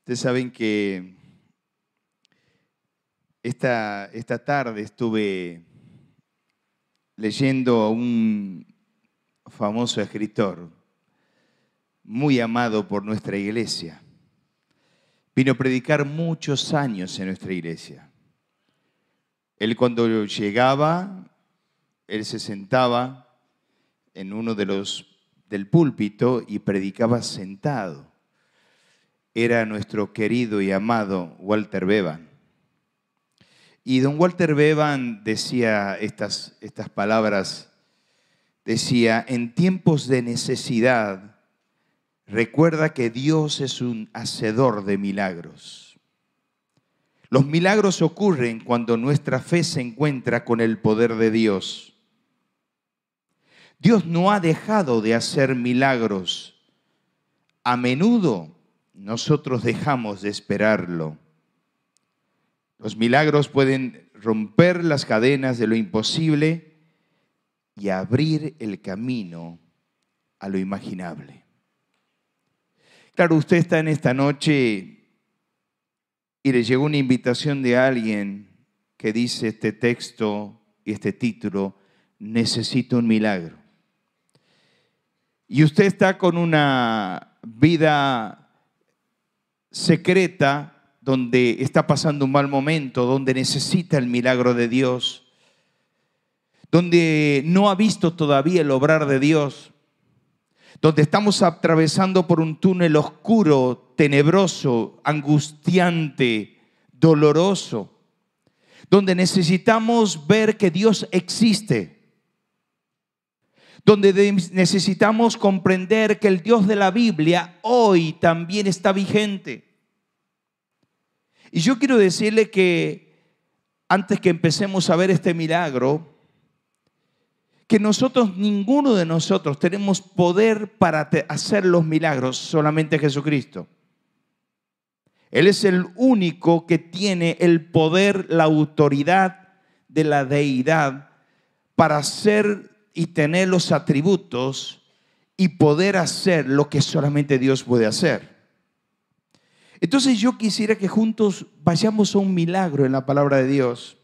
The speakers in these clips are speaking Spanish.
Ustedes saben que esta tarde estuve leyendo a un famoso escritor, muy amado por nuestra iglesia. Vino a predicar muchos años en nuestra iglesia. Él cuando llegaba, él se sentaba en uno del púlpito y predicaba sentado. Era nuestro querido y amado Walter Bevan. Y don Walter Bevan decía estas palabras, decía: en tiempos de necesidad, recuerda que Dios es un hacedor de milagros. Los milagros ocurren cuando nuestra fe se encuentra con el poder de Dios. Dios no ha dejado de hacer milagros. A menudo nosotros dejamos de esperarlo. Los milagros pueden romper las cadenas de lo imposible y abrir el camino a lo imaginable. Claro, usted está en esta noche y le llegó una invitación de alguien que dice este texto y este título: necesito un milagro. Y usted está con una vida secreta, donde está pasando un mal momento, donde necesita el milagro de Dios, donde no ha visto todavía el obrar de Dios, donde estamos atravesando por un túnel oscuro, tenebroso, angustiante, doloroso, donde necesitamos ver que Dios existe, donde necesitamos comprender que el Dios de la Biblia hoy también está vigente. Y yo quiero decirle que antes que empecemos a ver este milagro, que ninguno de nosotros tenemos poder para hacer los milagros, solamente Jesucristo. Él es el único que tiene el poder, la autoridad de la deidad para hacer y tener los atributos y poder hacer lo que solamente Dios puede hacer. Entonces yo quisiera que juntos vayamos a un milagro en la palabra de Dios.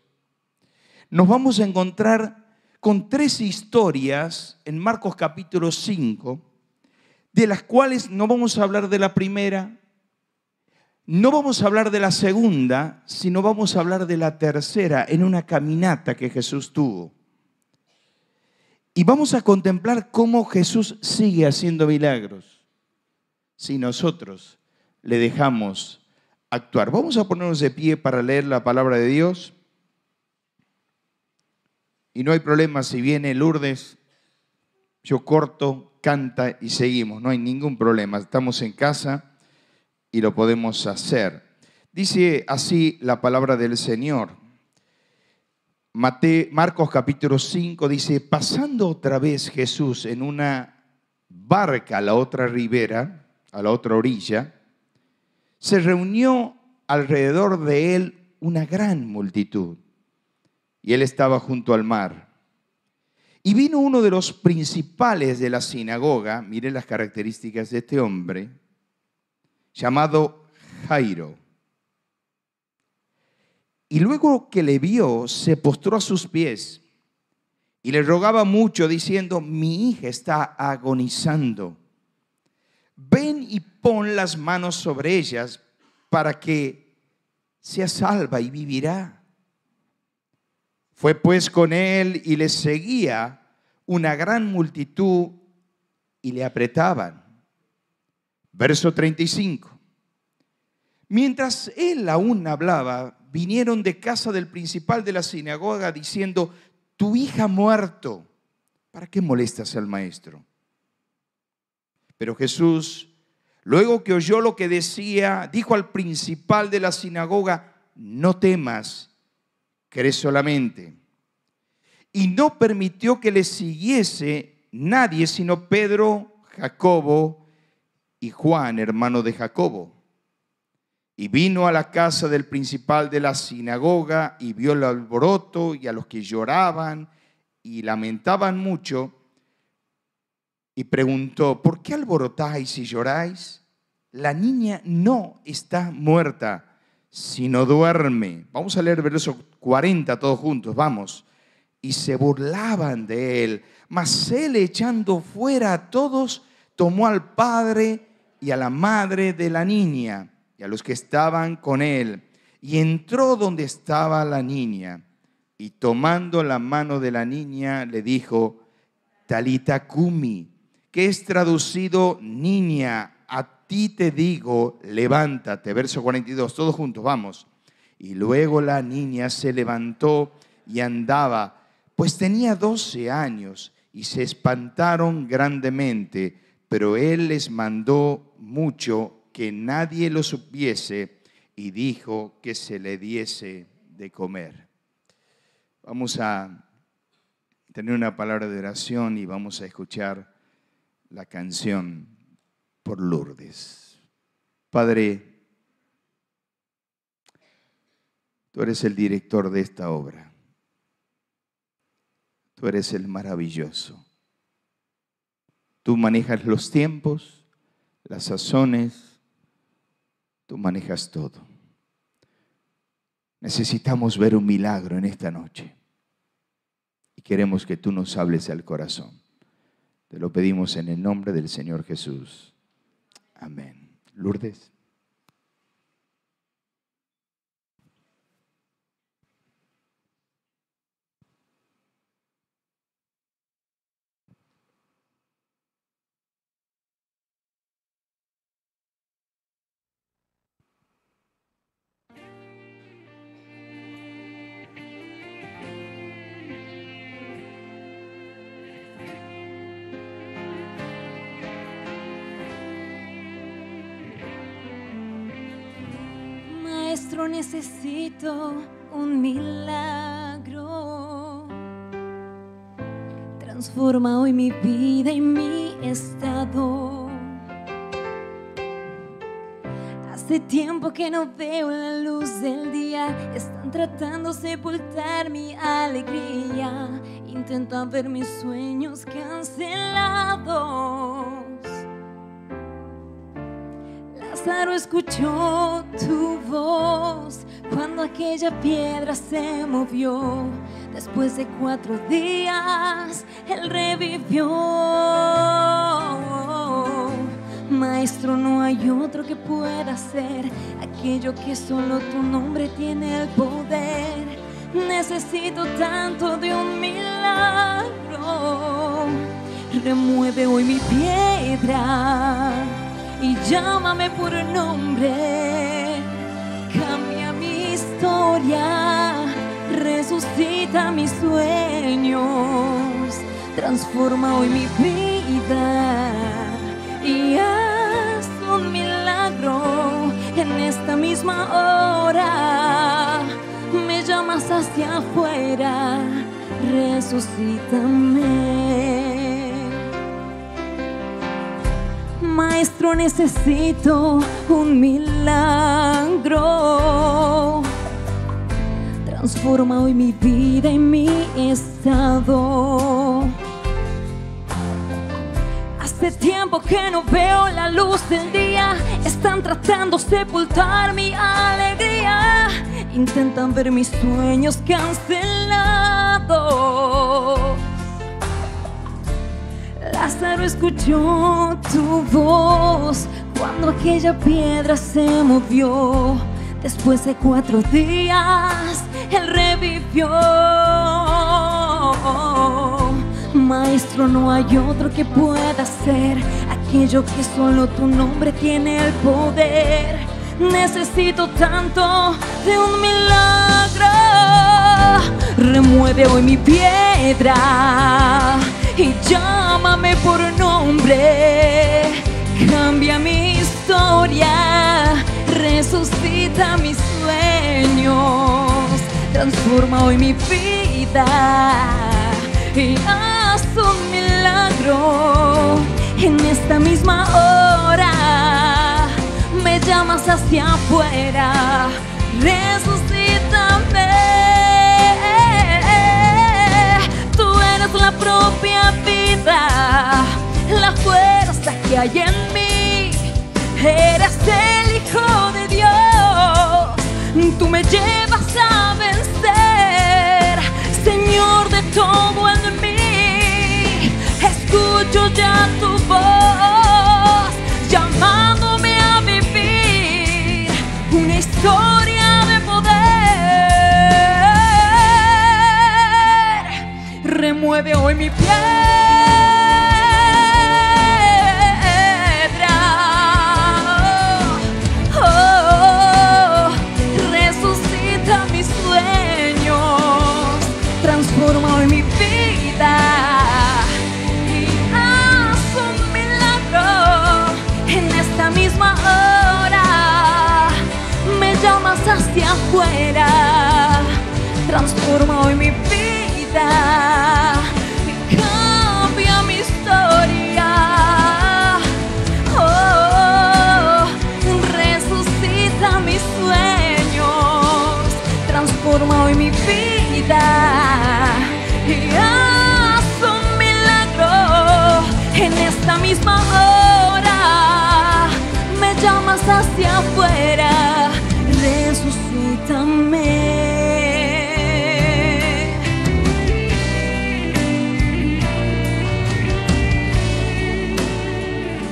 Nos vamos a encontrar con 3 historias en Marcos capítulo 5, de las cuales no vamos a hablar de la primera, no vamos a hablar de la segunda, sino vamos a hablar de la tercera en una caminata que Jesús tuvo. Y vamos a contemplar cómo Jesús sigue haciendo milagros si nosotros le dejamos actuar. Vamos a ponernos de pie para leer la palabra de Dios. Y no hay problema si viene Lourdes, yo corto, canta y seguimos. No hay ningún problema. Estamos en casa y lo podemos hacer. Dice así la palabra del Señor. Marcos capítulo 5 dice: pasando otra vez Jesús en una barca a la otra ribera, a la otra orilla, se reunió alrededor de él una gran multitud, y él estaba junto al mar. Y vino uno de los principales de la sinagoga, mire las características de este hombre, llamado Jairo. Y luego que le vio, se postró a sus pies y le rogaba mucho, diciendo: mi hija está agonizando. Ven y pon las manos sobre ellas para que sea salva y vivirá. Fue pues con él y le seguía una gran multitud y le apretaban. Verso 35. Mientras él aún hablaba, vinieron de casa del principal de la sinagoga diciendo: tu hija ha muerto, ¿para qué molestas al maestro? Pero Jesús, luego que oyó lo que decía, dijo al principal de la sinagoga: no temas, cree solamente. Y no permitió que le siguiese nadie sino Pedro, Jacobo y Juan, hermano de Jacobo. Y vino a la casa del principal de la sinagoga y vio el alboroto y a los que lloraban y lamentaban mucho. Y preguntó: ¿por qué alborotáis y lloráis? la niña no está muerta, sino duerme. Vamos a leer el verso 40 todos juntos, vamos. Y se burlaban de él, mas él, echando fuera a todos, tomó al padre y a la madre de la niña y a los que estaban con él, y entró donde estaba la niña, y tomando la mano de la niña le dijo, Talita cumi, que es traducido, niña, a ti te digo, levántate. Verso 42, todos juntos, vamos. Y luego la niña se levantó y andaba, pues tenía 12 años, y se espantaron grandemente, pero él les mandó mucho que nadie lo supiese, y dijo que se le diese de comer. Vamos a tener una palabra de oración y vamos a escuchar la canción por Lourdes. Padre, tú eres el director de esta obra. Tú eres el maravilloso. Tú manejas los tiempos, las sazones, tú manejas todo. Necesitamos ver un milagro en esta noche y queremos que tú nos hables al corazón. Te lo pedimos en el nombre del Señor Jesús. Amén. Lourdes. Maestro, necesito un milagro. Transforma hoy mi vida y mi estado. Hace tiempo que no veo la luz del día. Están tratando de sepultar mi alegría. Intentan ver mis sueños cancelados. Lázaro escuchó tu voz cuando aquella piedra se movió. Después de 4 días, él revivió. Maestro, no hay otro que pueda hacer aquello que solo tu nombre tiene el poder. Necesito tanto de un milagro. Remueve hoy mi piedra y llámame por nombre. Cambia mi historia, resucita mis sueños. Transforma hoy mi vida y haz un milagro en esta misma hora. Me llamas hacia afuera, resucítame. Maestro, necesito un milagro. Transforma hoy mi vida y mi estado. Hace tiempo que no veo la luz del día. Están tratando de sepultar mi alegría. Intentan ver mis sueños cancelados. Lázaro escuchó tu voz cuando aquella piedra se movió. Después de 4 días, él revivió. Maestro, no hay otro que pueda hacer aquello que solo tu nombre tiene el poder. Necesito tanto de un milagro. Remueve hoy mi piedra y llámame por nombre. Cambia mi historia, resucita mis sueños. Transforma hoy mi vida y haz un milagro en esta misma hora. Me llamas hacia afuera, resucítame. Tú eres la propia vida, la fuerza que hay en mí. Eres el Hijo de Dios, tú me llevas a vencer, Señor de todo en mí. Escucho ya tu voz, llamándome a vivir una historia de poder. Remueve hoy mi piedra, resucita mis sueños, transforma hoy mi vida y haz un milagro en esta misma hora. Me llamas hacia afuera, transforma hoy mi vida y cambia mi historia. Resucita mis sueños, transforma hoy mi vida y haz un milagro en esta misma hora. Me llamas hacia afuera, resucítame.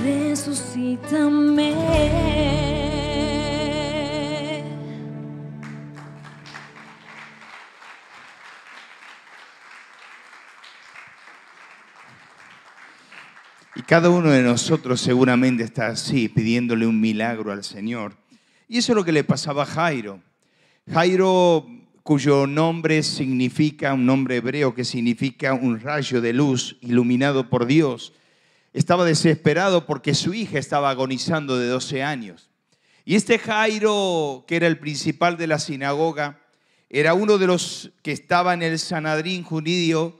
Resucítame. Y cada uno de nosotros seguramente está así, pidiéndole un milagro al Señor. Y eso es lo que le pasaba a Jairo. Jairo, cuyo nombre significa, un nombre hebreo que significa un rayo de luz iluminado por Dios, estaba desesperado porque su hija estaba agonizando de 12 años. Y este Jairo, que era el principal de la sinagoga, era uno de los que estaba en el Sanedrín judío.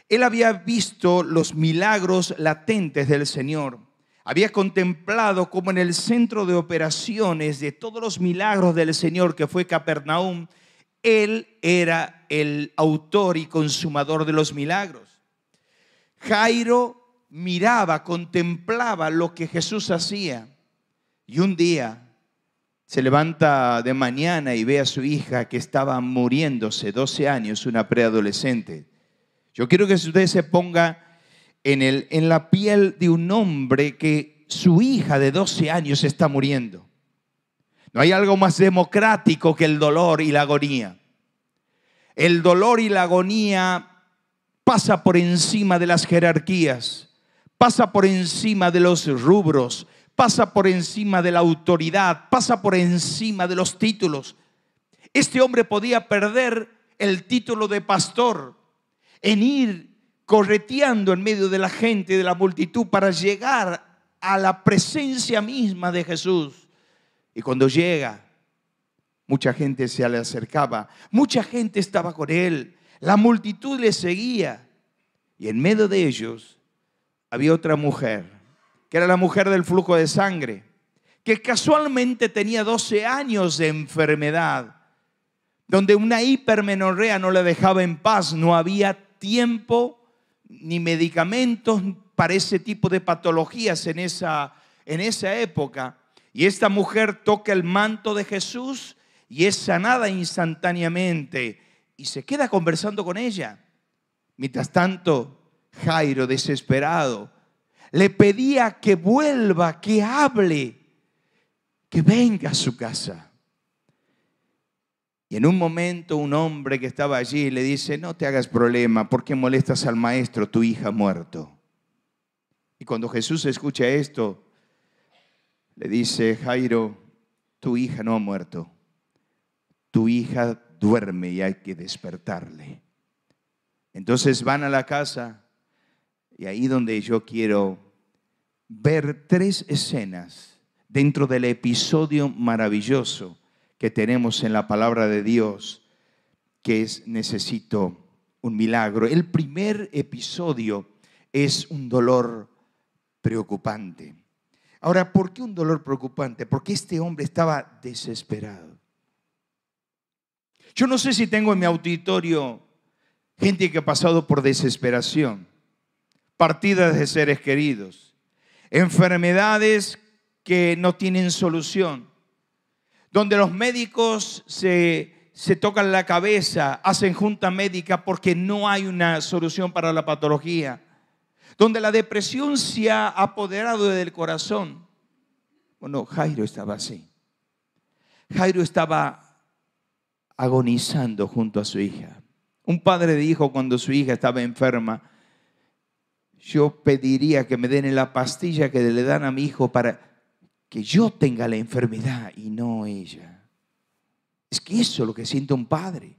Él había visto los milagros latentes del Señor. Había contemplado cómo en el centro de operaciones de todos los milagros del Señor, que fue Capernaum, Él era el autor y consumador de los milagros. Jairo miraba, contemplaba lo que Jesús hacía. Y un día se levanta de mañana y ve a su hija que estaba muriéndose, 12 años, una preadolescente. Yo quiero que usted se ponga en la piel de un hombre que su hija de 12 años está muriendo. No hay algo más democrático que el dolor y la agonía. El dolor y la agonía pasa por encima de las jerarquías, pasa por encima de los rubros, pasa por encima de la autoridad, pasa por encima de los títulos. Este hombre podía perder el título de pastor en ir correteando en medio de la gente y de la multitud para llegar a la presencia misma de Jesús. Y cuando llega, mucha gente se le acercaba, mucha gente estaba con él, la multitud le seguía. Y en medio de ellos había otra mujer, que era la mujer del flujo de sangre, que casualmente tenía 12 años de enfermedad, donde una hipermenorrea no la dejaba en paz. No había tiempo ni medicamentos para ese tipo de patologías en esa época. Y esta mujer toca el manto de Jesús y es sanada instantáneamente y se queda conversando con ella. Mientras tanto, Jairo, desesperado, le pedía que vuelva, que hable, que venga a su casa. Y en un momento un hombre que estaba allí le dice: no te hagas problema, ¿por qué molestas al maestro? Tu hija ha muerto. Y cuando Jesús escucha esto, le dice: Jairo, tu hija no ha muerto. Tu hija duerme y hay que despertarle. Entonces van a la casa y ahí donde yo quiero ver 3 escenas dentro del episodio maravilloso que tenemos en la palabra de Dios, que es: necesito un milagro. El primer episodio es un dolor preocupante. Ahora, ¿por qué un dolor preocupante? Porque este hombre estaba desesperado. Yo no sé si tengo en mi auditorio gente que ha pasado por desesperación, partidas de seres queridos, enfermedades que no tienen solución, donde los médicos se tocan la cabeza, hacen junta médica porque no hay una solución para la patología, donde la depresión se ha apoderado del corazón. Bueno, Jairo estaba así. Jairo estaba agonizando junto a su hija. Un padre dijo cuando su hija estaba enferma: yo pediría que me den la pastilla que le dan a mi hijo para que yo tenga la enfermedad y no ella. Es que eso es lo que siente un padre.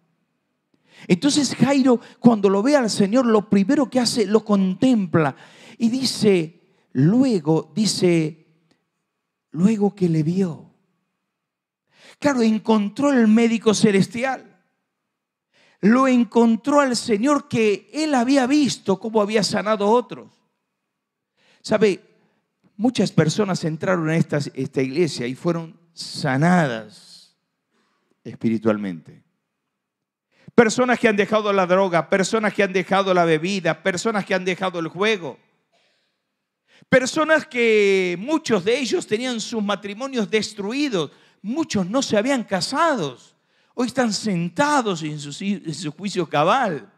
Entonces Jairo, cuando lo ve al Señor, lo primero que hace, lo contempla y luego que le vio. Claro, encontró el médico celestial. Lo encontró al Señor que él había visto cómo había sanado a otros. ¿Sabe? Muchas personas entraron a esta iglesia y fueron sanadas espiritualmente. Personas que han dejado la droga, personas que han dejado la bebida, personas que han dejado el juego. Personas que muchos de ellos tenían sus matrimonios destruidos, muchos no se habían casado. Hoy están sentados en su juicio cabal.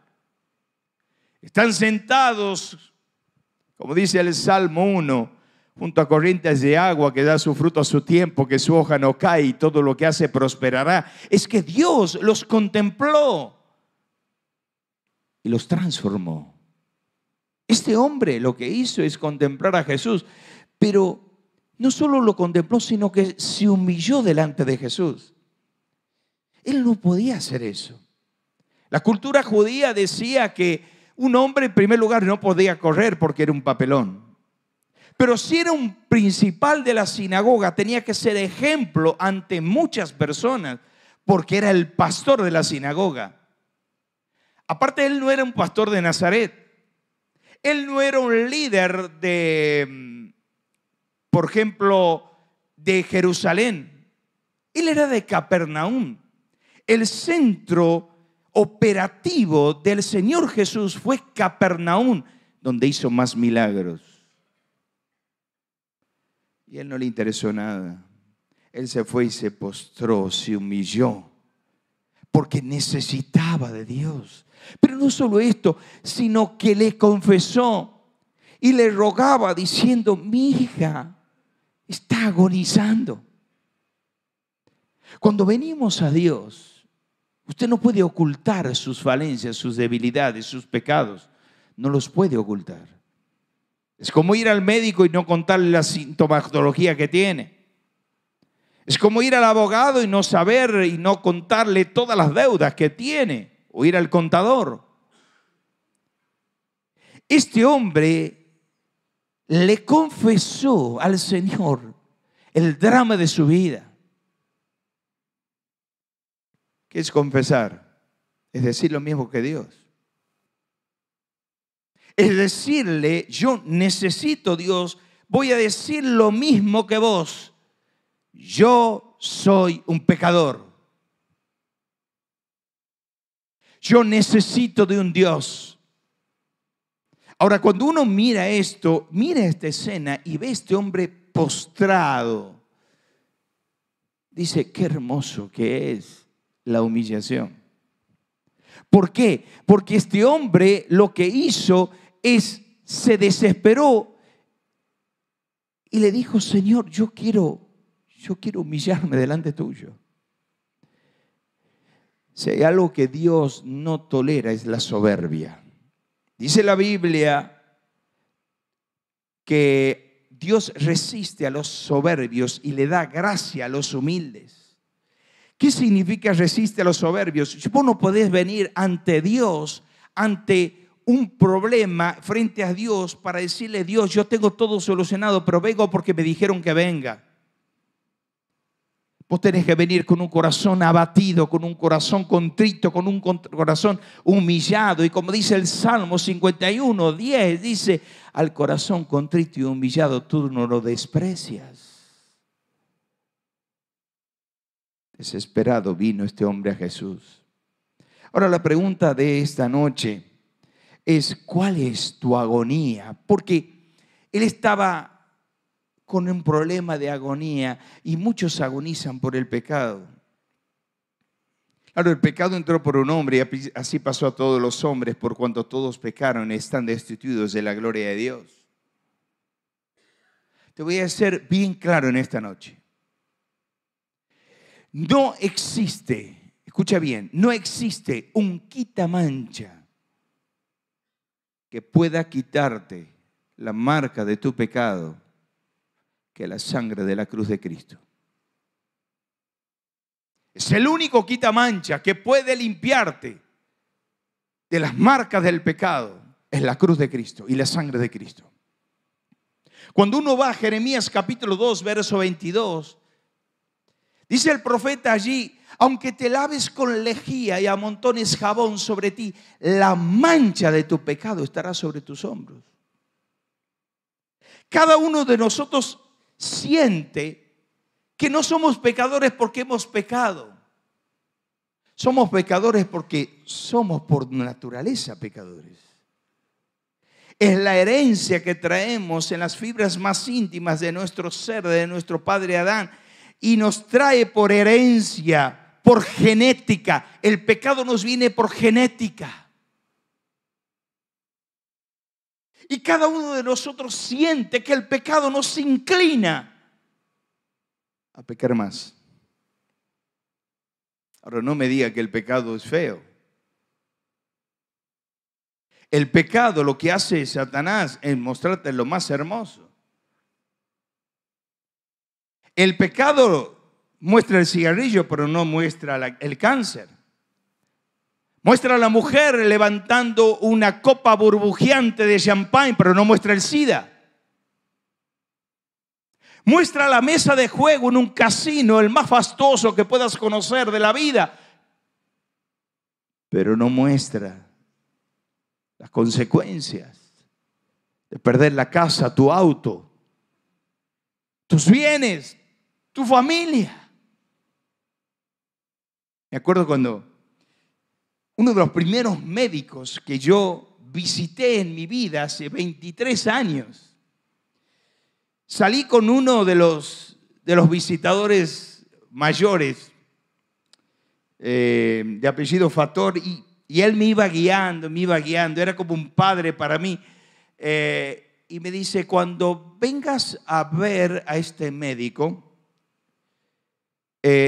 Están sentados, como dice el Salmo 1, junto a corrientes de agua que da su fruto a su tiempo, que su hoja no cae y todo lo que hace prosperará. Es que Dios los contempló y los transformó. Este hombre lo que hizo es contemplar a Jesús, pero no solo lo contempló, sino que se humilló delante de Jesús. Él no podía hacer eso. La cultura judía decía que un hombre en primer lugar no podía correr porque era un papelón. Pero si era un principal de la sinagoga, tenía que ser ejemplo ante muchas personas porque era el pastor de la sinagoga. Aparte, él no era un pastor de Nazaret. Él no era un líder por ejemplo, de Jerusalén. Él era de Capernaum. El centro operativo del Señor Jesús fue Capernaum, donde hizo más milagros. Y a él no le interesó nada. Él se fue y se postró, se humilló, porque necesitaba de Dios. Pero no solo esto, sino que le confesó y le rogaba diciendo: mi hija está agonizando. Cuando venimos a Dios, usted no puede ocultar sus falencias, sus debilidades, sus pecados. No los puede ocultar. Es como ir al médico y no contarle la sintomatología que tiene. Es como ir al abogado y no saber y no contarle todas las deudas que tiene. O ir al contador. Este hombre le confesó al Señor el drama de su vida. ¿Qué es confesar? Es decir lo mismo que Dios. Es decirle: yo necesito, Dios, voy a decir lo mismo que vos. Yo soy un pecador. Yo necesito de un Dios. Ahora, cuando uno mira esto, mira esta escena y ve a este hombre postrado, dice: qué hermoso que es la humillación. ¿Por qué? Porque este hombre lo que hizo es, se desesperó y le dijo: Señor, yo quiero humillarme delante tuyo. Si hay algo que Dios no tolera, es la soberbia. Dice la Biblia que Dios resiste a los soberbios y le da gracia a los humildes. ¿Qué significa resiste a los soberbios? Vos no podés venir ante Dios, ante un problema, frente a Dios, para decirle: Dios, yo tengo todo solucionado, pero vengo porque me dijeron que venga. Vos tenés que venir con un corazón abatido, con un corazón contrito, con un corazón humillado. Y como dice el Salmo 51, 10, dice: al corazón contrito y humillado tú no lo desprecias. Desesperado vino este hombre a Jesús. Ahora la pregunta de esta noche es: ¿cuál es tu agonía? Porque él estaba con un problema de agonía y muchos agonizan por el pecado. Claro, el pecado entró por un hombre y así pasó a todos los hombres, por cuanto todos pecaron y están destituidos de la gloria de Dios. Te voy a ser bien claro en esta noche. No existe, escucha bien, no existe un quitamancha que pueda quitarte la marca de tu pecado que la sangre de la cruz de Cristo. Es el único quitamancha que puede limpiarte de las marcas del pecado. Es la cruz de Cristo y la sangre de Cristo. Cuando uno va a Jeremías capítulo 2, verso 22, dice el profeta allí: aunque te laves con lejía y amontones jabón sobre ti, la mancha de tu pecado estará sobre tus hombros. Cada uno de nosotros siente que no somos pecadores porque hemos pecado. Somos pecadores porque somos por naturaleza pecadores. Es la herencia que traemos en las fibras más íntimas de nuestro ser, de nuestro padre Adán, y nos trae por herencia, por genética. El pecado nos viene por genética. Y cada uno de nosotros siente que el pecado nos inclina a pecar más. Ahora, no me diga que el pecado es feo. El pecado, lo que hace Satanás es mostrarte lo más hermoso. El pecado muestra el cigarrillo, pero no muestra el cáncer. Muestra a la mujer levantando una copa burbujeante de champán, pero no muestra el SIDA. Muestra la mesa de juego en un casino, el más fastuoso que puedas conocer de la vida, pero no muestra las consecuencias de perder la casa, tu auto, tus bienes, tu familia. Me acuerdo cuando uno de los primeros médicos que yo visité en mi vida hace 23 años, salí con uno de los visitadores mayores de apellido Fator y él me iba guiando, era como un padre para mí. Y me dice: cuando vengas a ver a este médico,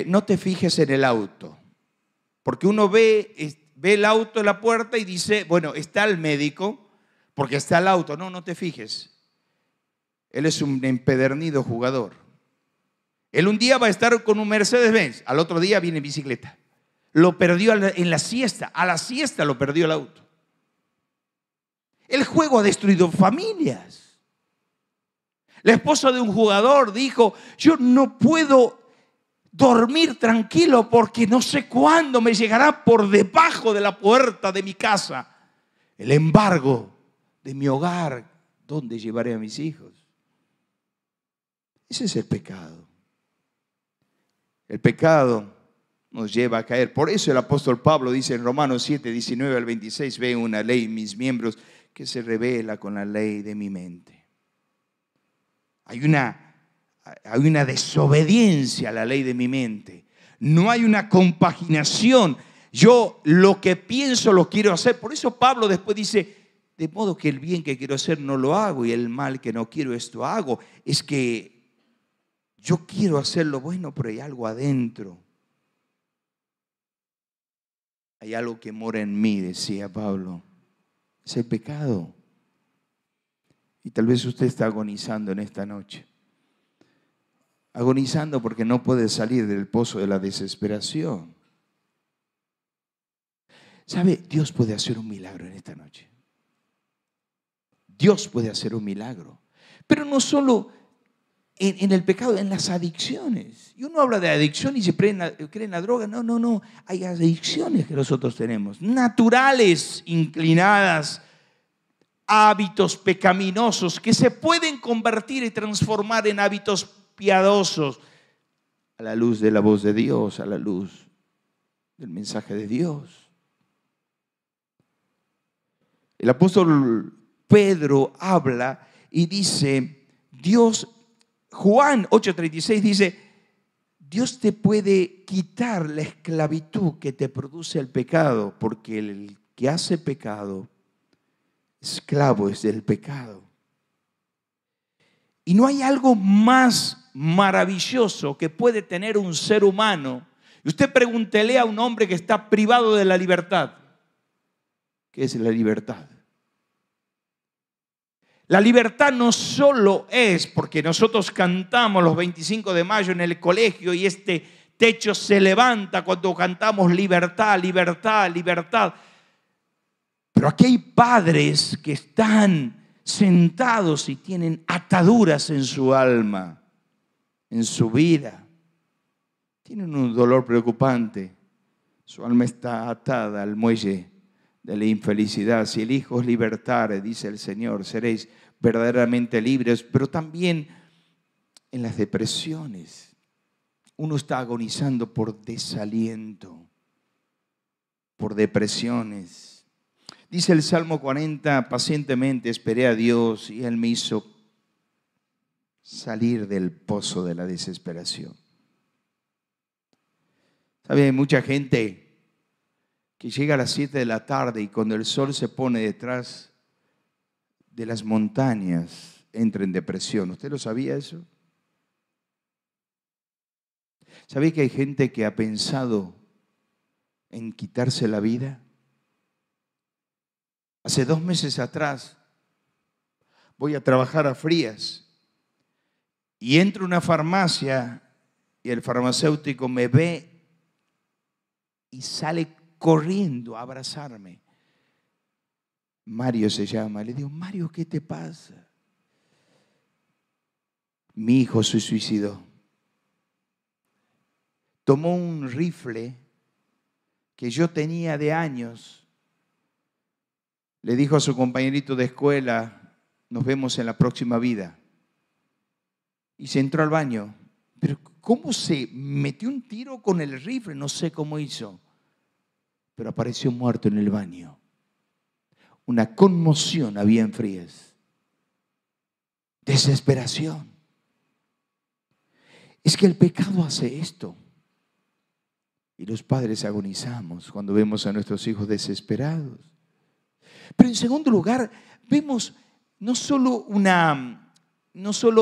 no te fijes en el auto, porque uno ve el auto en la puerta y dice: bueno, está el médico porque está el auto. No te fijes. Él es un empedernido jugador. Él un día va a estar con un Mercedes-Benz, al otro día viene en bicicleta. Lo perdió en la siesta, a la siesta lo perdió el auto. El juego ha destruido familias. La esposa de un jugador dijo: yo no puedo dormir tranquilo porque no sé cuándo me llegará por debajo de la puerta de mi casa el embargo de mi hogar. ¿Dónde llevaré a mis hijos? Ese es el pecado. El pecado nos lleva a caer. Por eso el apóstol Pablo dice en Romanos 7, 19 al 26: veo una ley en mis miembros que se revela con la ley de mi mente. Hay una desobediencia a la ley de mi mente. No hay una compaginación. Yo lo que pienso lo quiero hacer. Por eso Pablo después dice: de modo que el bien que quiero hacer no lo hago, y el mal que no quiero esto hago. Es que yo quiero hacer lo bueno, pero hay algo adentro. Hay algo que mora en mí, decía Pablo. Es el pecado. Y tal vez usted está agonizando en esta noche. Agonizando porque no puede salir del pozo de la desesperación. ¿Sabe? Dios puede hacer un milagro en esta noche. Dios puede hacer un milagro. Pero no solo en el pecado, en las adicciones. Y uno habla de adicción y se cree en la droga. No. Hay adicciones que nosotros tenemos, naturales, inclinadas, hábitos pecaminosos que se pueden convertir y transformar en hábitos piadosos a la luz de la voz de Dios, a la luz del mensaje de Dios. El apóstol Pedro habla y dice: Dios Juan 8:36 dice, Dios te puede quitar la esclavitud que te produce el pecado, porque el que hace pecado, esclavo es del pecado. Y no hay algo más maravilloso que puede tener un ser humano. Y usted pregúntele a un hombre que está privado de la libertad. ¿Qué es la libertad? La libertad no solo es porque nosotros cantamos los 25 de mayo en el colegio y este techo se levanta cuando cantamos libertad, libertad, libertad. Pero aquí hay padres que están sentados y tienen ataduras en su alma, en su vida. Tienen un dolor preocupante. Su alma está atada al muelle de la infelicidad. Si el Hijo os libertare, dice el Señor, seréis verdaderamente libres. Pero también en las depresiones. Uno está agonizando por desaliento, por depresiones. Dice el Salmo 40, pacientemente esperé a Dios y Él me hizo salir del pozo de la desesperación. ¿Sabe? Hay mucha gente que llega a las 7 de la tarde y cuando el sol se pone detrás de las montañas entra en depresión. ¿Usted lo sabía eso? ¿Sabe que hay gente que ha pensado en quitarse la vida? Hace 2 meses atrás voy a trabajar a Frías y entro a una farmacia y el farmacéutico me ve y sale corriendo a abrazarme. Mario se llama. Le digo, Mario, ¿qué te pasa? Mi hijo se suicidó. Tomó un rifle que yo tenía de años. Le dijo a su compañerito de escuela, nos vemos en la próxima vida. Y se entró al baño. Pero ¿cómo se metió un tiro con el rifle? No sé cómo hizo. Pero apareció muerto en el baño. Una conmoción había en Frías. Desesperación. Es que el pecado hace esto. Y los padres agonizamos cuando vemos a nuestros hijos desesperados. Pero en segundo lugar, vemos no solo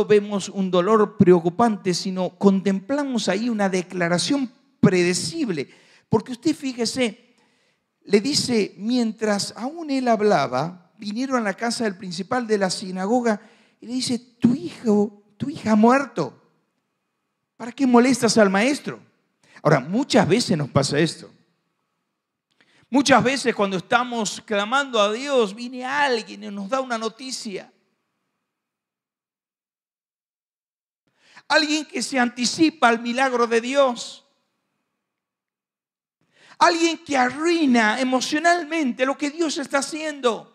vemos un dolor preocupante, sino contemplamos ahí una declaración predecible. Porque usted fíjese, le dice, mientras aún él hablaba, vinieron a la casa del principal de la sinagoga y le dice, tu hija ha muerto. ¿Para qué molestas al maestro? Ahora, muchas veces nos pasa esto. Muchas veces cuando estamos clamando a Dios, viene alguien y nos da una noticia. Alguien que se anticipa al milagro de Dios. Alguien que arruina emocionalmente lo que Dios está haciendo.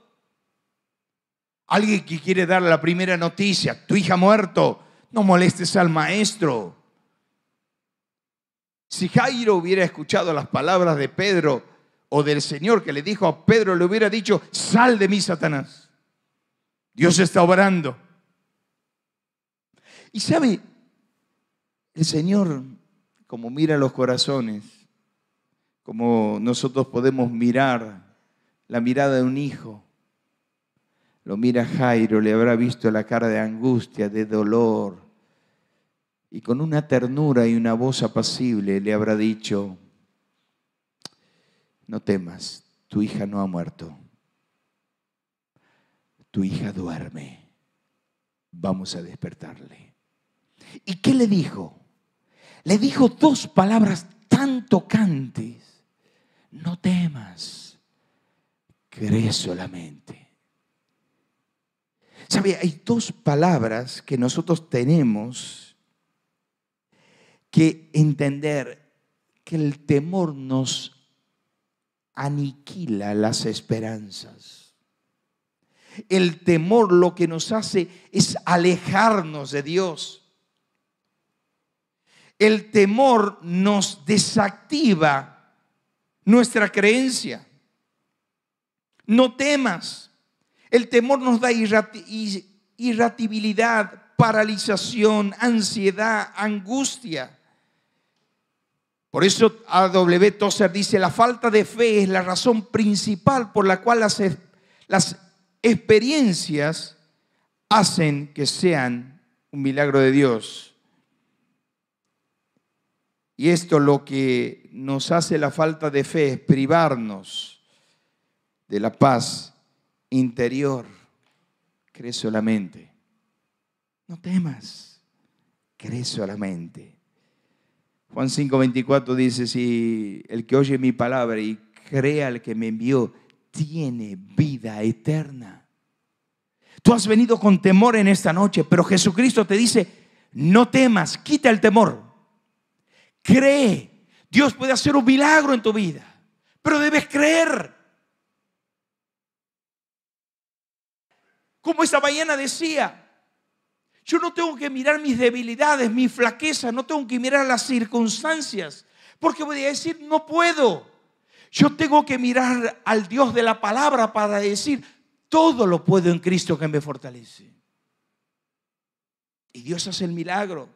Alguien que quiere dar la primera noticia. Tu hija ha muerto. No molestes al maestro. Si Jairo hubiera escuchado las palabras de Pedro o del Señor que le dijo a Pedro, le hubiera dicho, sal de mí, Satanás. Dios está obrando. Y sabe, el Señor, como mira los corazones, como nosotros podemos mirar la mirada de un hijo, lo mira Jairo, le habrá visto la cara de angustia, de dolor, y con una ternura y una voz apacible le habrá dicho, no temas, tu hija no ha muerto. Tu hija duerme. Vamos a despertarle. ¿Y qué le dijo? Le dijo 2 palabras tan tocantes. No temas, cree solamente. ¿Sabe? Hay 2 palabras que nosotros tenemos que entender, que el temor nos aniquila las esperanzas. El temor lo que nos hace es alejarnos de Dios. El temor nos desactiva nuestra creencia. No temas. El temor nos da irritabilidad, paralización, ansiedad, angustia. Por eso A.W. Tozer dice, la falta de fe es la razón principal por la cual las experiencias hacen que sean un milagro de Dios. Y esto lo que nos hace la falta de fe es privarnos de la paz interior. Cree solamente. No temas. Cree solamente. Juan 5:24 dice, si el que oye mi palabra y crea al que me envió, tiene vida eterna. Tú has venido con temor en esta noche, pero Jesucristo te dice, no temas, quita el temor. Cree, Dios puede hacer un milagro en tu vida, pero debes creer. Como esta mañana decía, yo no tengo que mirar mis debilidades, mis flaquezas, no tengo que mirar las circunstancias, porque voy a decir, no puedo. Yo tengo que mirar al Dios de la palabra para decir, todo lo puedo en Cristo que me fortalece. Y Dios hace el milagro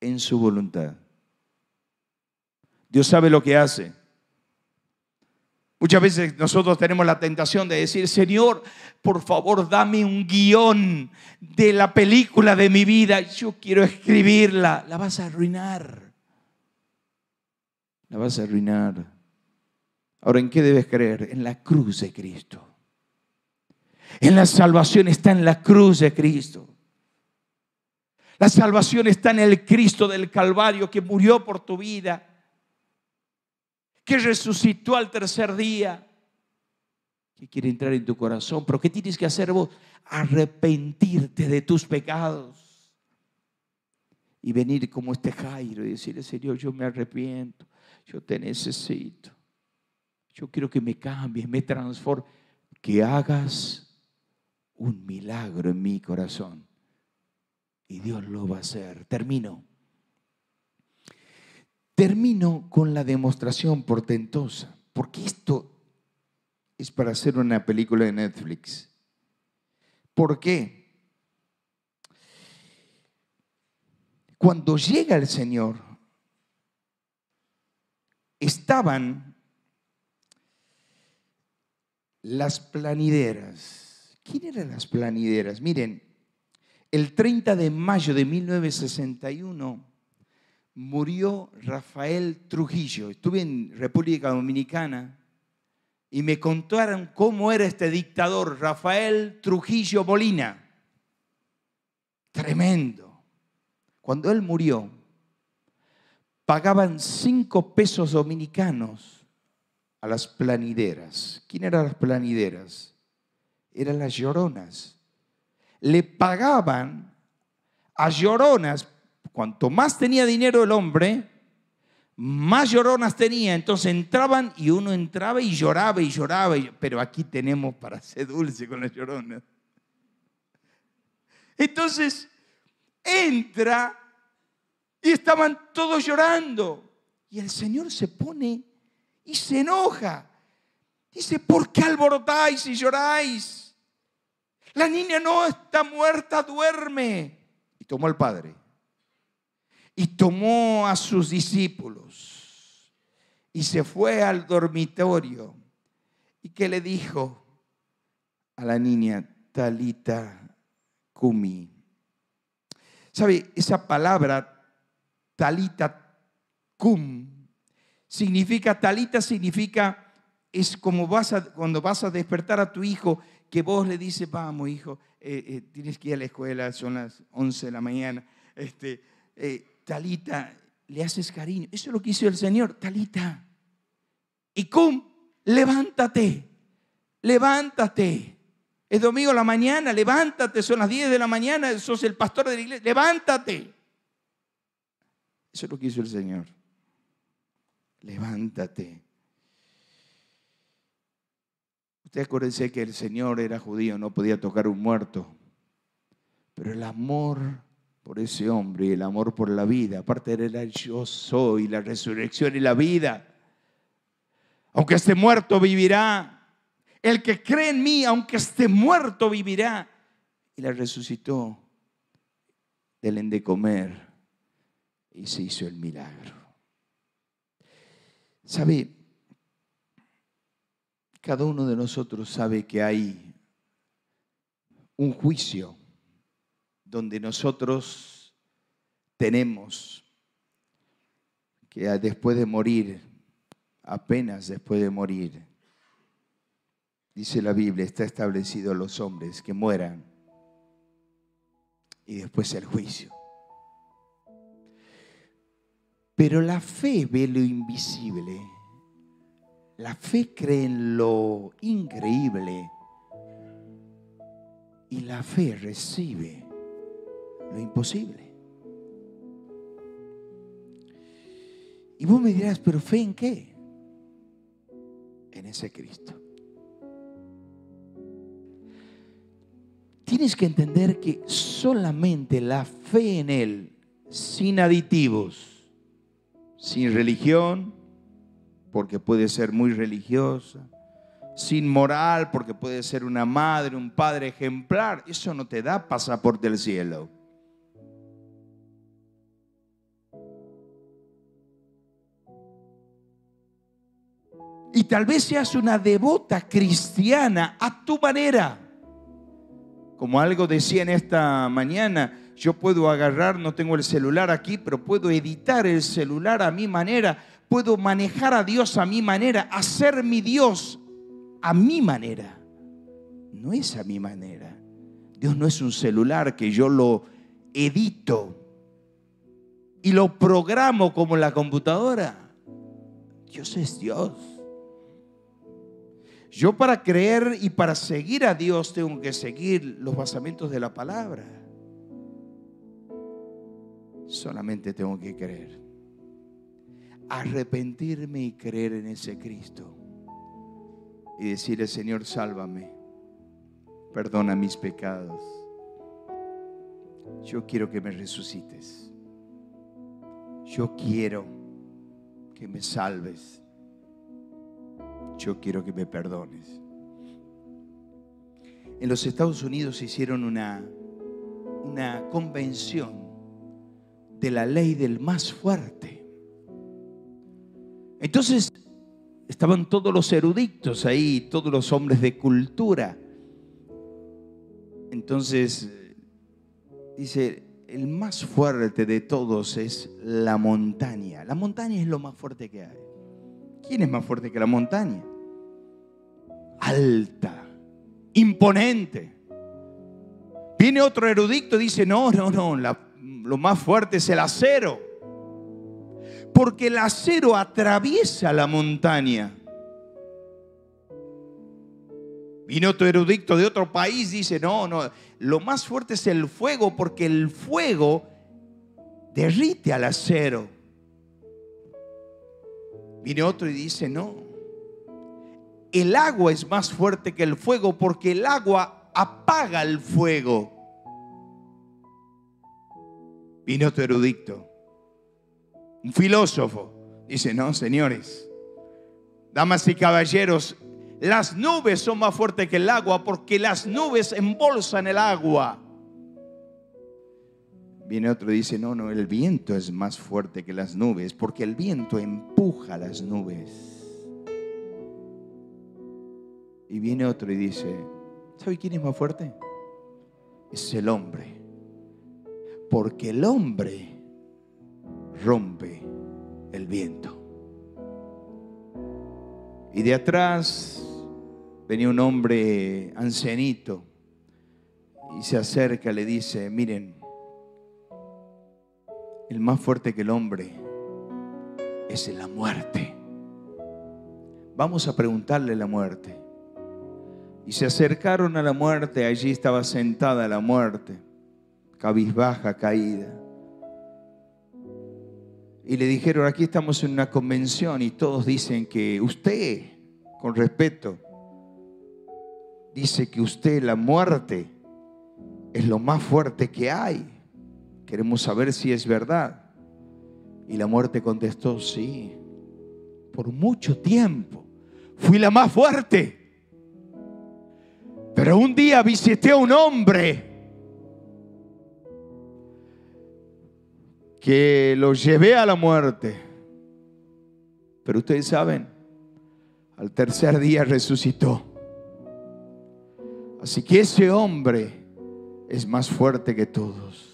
en su voluntad. Dios sabe lo que hace. Muchas veces nosotros tenemos la tentación de decir, Señor, por favor, dame un guión de la película de mi vida. Yo quiero escribirla. La vas a arruinar. La vas a arruinar. Ahora, ¿en qué debes creer? En la cruz de Cristo. En la salvación está en la cruz de Cristo. La salvación está en el Cristo del Calvario que murió por tu vida, que resucitó al tercer día, que quiere entrar en tu corazón. Pero ¿qué tienes que hacer vos? Arrepentirte de tus pecados y venir como este Jairo y decirle, Señor, yo me arrepiento, yo te necesito, yo quiero que me cambies, me transformes, que hagas un milagro en mi corazón. Y Dios lo va a hacer. Termino con la demostración portentosa, porque esto es para hacer una película de Netflix. ¿Por qué? Cuando llega el Señor, estaban las planideras. ¿Quién eran las planideras? Miren, el 30 de mayo de 1961 murió Rafael Trujillo. Estuve en República Dominicana y me contaron cómo era este dictador, Rafael Trujillo Molina. Tremendo. Cuando él murió, pagaban 5 pesos dominicanos a las planideras. ¿Quién eran las planideras? Eran las lloronas. Le pagaban a lloronas. Cuanto más tenía dinero el hombre, más lloronas tenía. Entonces entraban y uno entraba y lloraba y lloraba. Pero aquí tenemos para ser dulce con las lloronas. Entonces entra y estaban todos llorando. Y el Señor se pone y se enoja. Dice, ¿por qué alborotáis y lloráis? La niña no está muerta, duerme. Y tomó al padre. Y tomó a sus discípulos. Y se fue al dormitorio. ¿Y qué le dijo a la niña? Talita cumi. ¿Sabe? Esa palabra, talita cum, significa, talita significa, es como cuando vas a despertar a tu hijo, que vos le dices, vamos hijo, tienes que ir a la escuela, son las 11 de la mañana, Talita, le haces cariño. Eso es lo que hizo el Señor, Talita. Y cum, levántate, levántate. Es domingo a la mañana, levántate, son las 10 de la mañana, sos el pastor de la iglesia, levántate. Eso es lo que hizo el Señor. Levántate. Usted acuérdese que el Señor era judío, no podía tocar un muerto. Pero el amor por ese hombre y el amor por la vida, aparte era el yo soy, la resurrección y la vida. Aunque esté muerto, vivirá. El que cree en mí, aunque esté muerto, vivirá. Y la resucitó. denle de comer. Y se hizo el milagro. ¿Sabe? Cada uno de nosotros sabe que hay un juicio donde nosotros tenemos que después de morir, apenas después de morir, dice la Biblia, está establecido a los hombres que mueran y después el juicio. Pero la fe ve lo invisible. La fe cree en lo increíble. Y la fe recibe lo imposible. Y vos me dirás, ¿pero fe en qué? En ese Cristo. Tienes que entender que solamente la fe en Él, sin aditivos, sin religión, porque puede ser muy religiosa, sin moral, porque puede ser una madre, un padre ejemplar, eso no te da pasaporte al cielo. Y tal vez seas una devota cristiana a tu manera. Como algo decía en esta mañana, yo puedo agarrar, no tengo el celular aquí, pero puedo editar el celular a mi manera, puedo manejar a Dios a mi manera, hacer mi Dios a mi manera. No es a mi manera. Dios no es un celular que yo lo edito y lo programo como la computadora. Dios es Dios. Yo para creer y para seguir a Dios tengo que seguir los basamentos de la palabra. Solamente tengo que creer. Arrepentirme y creer en ese Cristo. Y decirle, Señor, sálvame. Perdona mis pecados. Yo quiero que me resucites. Yo quiero que me salves. Yo quiero que me perdones. En los Estados Unidos hicieron una convención de la ley del más fuerte. Entonces estaban todos los eruditos ahí, todos los hombres de cultura. Entonces dice, el más fuerte de todos es la montaña. La montaña es lo más fuerte que hay. ¿Quién es más fuerte que la montaña? Alta, imponente. Viene otro erudito y dice, no, lo más fuerte es el acero. Porque el acero atraviesa la montaña. Viene otro erudito de otro país y dice, no, lo más fuerte es el fuego, porque el fuego derrite al acero. Viene otro y dice, no, el agua es más fuerte que el fuego, porque el agua apaga el fuego. Viene otro erudito, un filósofo, dice, no, señores, damas y caballeros, las nubes son más fuertes que el agua, porque las nubes embolsan el agua. Viene otro y dice, no, el viento es más fuerte que las nubes, porque el viento empuja las nubes. Y viene otro y dice, ¿sabe quién es más fuerte? Es el hombre, porque el hombre rompe el viento. Y de atrás venía un hombre ancianito y se acerca y le dice, miren, el más fuerte que el hombre es la muerte. Vamos a preguntarle a la muerte. Y se acercaron a la muerte. Allí estaba sentada la muerte, cabizbaja, caída. Y le dijeron, aquí estamos en una convención y todos dicen que usted, con respeto, dice que usted, la muerte, es lo más fuerte que hay. Queremos saber si es verdad. Y la muerte contestó, sí, por mucho tiempo fui la más fuerte. Pero un día visité a un hombre que lo llevé a la muerte. Pero ustedes saben, al tercer día resucitó. Así que ese hombre es más fuerte que todos.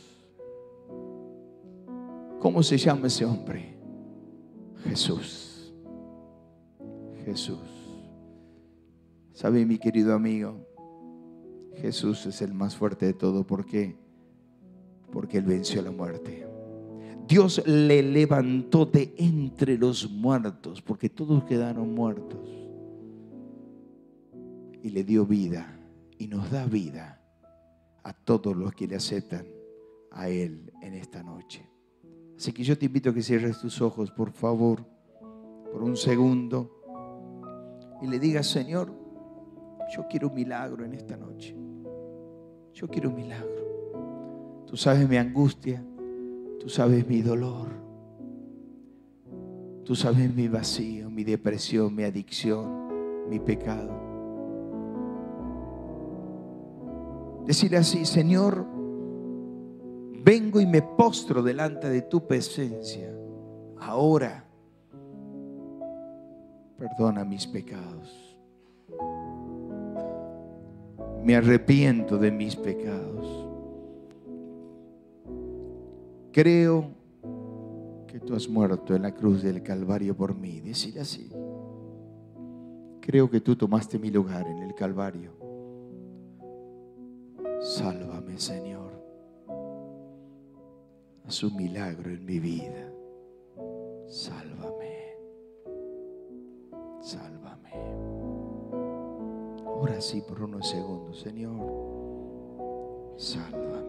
¿Cómo se llama ese hombre? Jesús. Jesús. ¿Sabe, mi querido amigo? Jesús es el más fuerte de todo. ¿Por qué? Porque Él venció la muerte. Dios le levantó de entre los muertos, porque todos quedaron muertos. Y le dio vida, y nos da vida a todos los que le aceptan a Él en esta noche. Así que yo te invito a que cierres tus ojos, por favor, por un segundo, y le digas: Señor, yo quiero un milagro en esta noche. Yo quiero un milagro. Tú sabes mi angustia. Tú sabes mi dolor. Tú sabes mi vacío, mi depresión, mi adicción, mi pecado. Decir así: Señor, vengo y me postro delante de tu presencia. Ahora, perdona mis pecados. Me arrepiento de mis pecados. Creo que tú has muerto en la cruz del Calvario por mí. Decir así: creo que tú tomaste mi lugar en el Calvario. Sálvame, Señor. Haz un milagro en mi vida. Sálvame. Sálvame. Ahora sí, por unos segundos: Señor, sálvame.